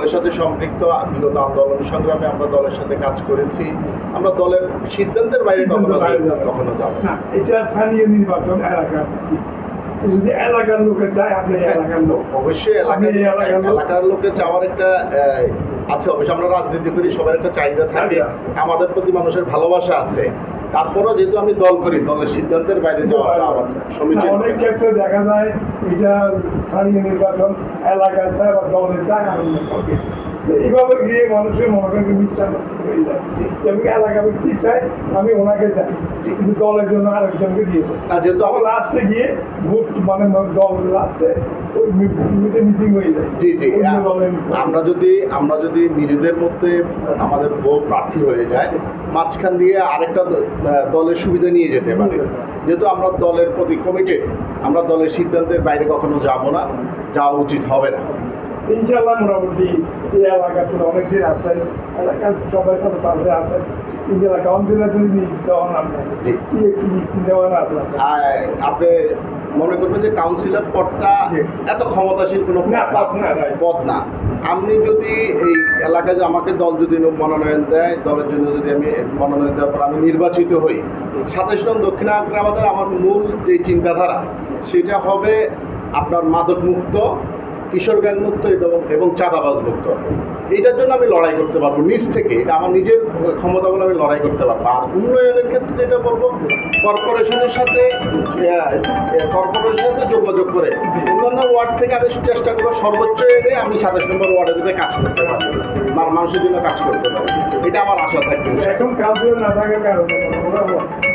দলের সাথে সম্পৃক্ত। বিগত আন্দোলন সংগ্রামে আমরা দলের সাথে কাজ করেছি। আমরা দলের সিদ্ধান্তের বাইরে কখনো যাব না। এটা স্থানীয় নির্বাচন এলাকার, যদি এলাকার লোকে চায়, আপনি এলাকার লোক, অবশ্যই এলাকার লোকের চাওয়ার একটা আছে। অবশ্যই আমরা রাজনীতি করি, সবার একটা চাহিদা থাকে, আমাদের প্রতি মানুষের ভালোবাসা আছে। তারপরেও যেহেতু আমি দল করি, দলের সিদ্ধান্তের বাইরে যাওয়াটা আমার সমীচীন। অনেক ক্ষেত্রে দেখা যায় এটা স্থানীয় নির্বাচন এলাকায় চায় বা দলে চায়, এইভাবে গিয়ে মানুষের মনে বিশ্বাস হয়ে যায়। যেমন এলাকা ব্যক্তি চাই, আমি ওনাকে চাই, কিন্তু দলের জন্য আরেকজনকে দিয়ে দেবো। যেহেতু আমার লাস্টে গিয়ে ভোট মানে দল লাস্টে মিটিং হয়ে যায়। জি জি, আমরা যদি নিজেদের মধ্যে আমাদের বহু প্রার্থী হয়ে যায়, মাঝখান দিয়ে আরেকটা দলের সুবিধা নিয়ে যেতে পারে। যেহেতু আমরা দলের প্রতি কমিটেড, আমরা দলের সিদ্ধান্তের বাইরে কখনো যাব না, যাওয়া উচিত হবে না। ইনশাল্লাহ মোটামুটি এই এলাকাতে অনেকদিন আছেন, এলাকার সবাই সাথে পাশে আছেন। ইনশাল্লাহ কাউন্সিলর যদি নিশ্চিত হন, আপনার কি একটু নিশ্চিত দেওয়ার আছে? আপনি মনে করবেন যে কাউন্সিলর পদটা এত ক্ষমতাশীল কোনো পদ না। আপনি যদি এই এলাকায় আমাকে দল যদি মনোনয়ন দেয়, দলের জন্য যদি আমি মনোনয়ন দেওয়ার পর আমি নির্বাচিত হই, 27 নং দক্ষিণ আগ্রাবাদের আমার মূল যে চিন্তাধারা, সেটা হবে আপনার মাদক মুক্ত, কিশোর গ্যাং মুক্ত এবং চাঁদাবাজ মুক্ত। এইটার জন্য আমি লড়াই করতে পারবো নিজ থেকে, এটা আমার নিজের ক্ষমতা বলে আমি লড়াই করতে পারবো। আর উন্নয়নের ক্ষেত্রে যেটা বলবো, কর্পোরেশনের সাথে যোগাযোগ করে অন্যান্য ওয়ার্ড থেকে আমি চেষ্টা করবো সর্বোচ্চ এনে আমি 27 নম্বর ওয়ার্ডে যেতে কাজ করতে পারি, মানুষের জন্য কাজ করতে পারি। এটা আমার আশা থাকবে। এখন কাউন্সিলর না থাকার কারণে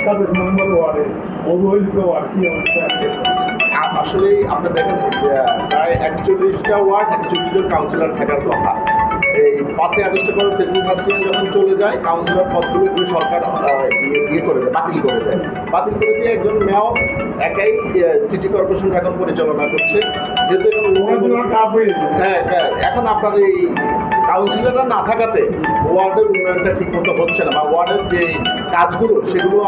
27 নম্বর ওয়ার্ডে অবহেলিত ওয়ার্ড কি অবস্থা? আসলেই আপনি দেখেন, প্রায় 41টা ওয়ার্ড, 41 জন কাউন্সিলর থাকার কথা। এই 5ই আগস্টের পরে প্রেসিডেন্ট হাসিনা যখন চলে যায়, কাউন্সিলর পদগুলো সরকার করে দেয়, বাতিল করে দেয়। বাতিল করে দিয়ে একজন মেয়র একাই সিটি কর্পোরেশনটা এখন পরিচালনা করছে। যেহেতু এখন আপনার এই কাউন্সিলররা না থাকাতে ওয়ার্ডের উন্নয়নটা ঠিক মতো হচ্ছে না, বা ওয়ার্ডের যে কাজগুলো সেগুলো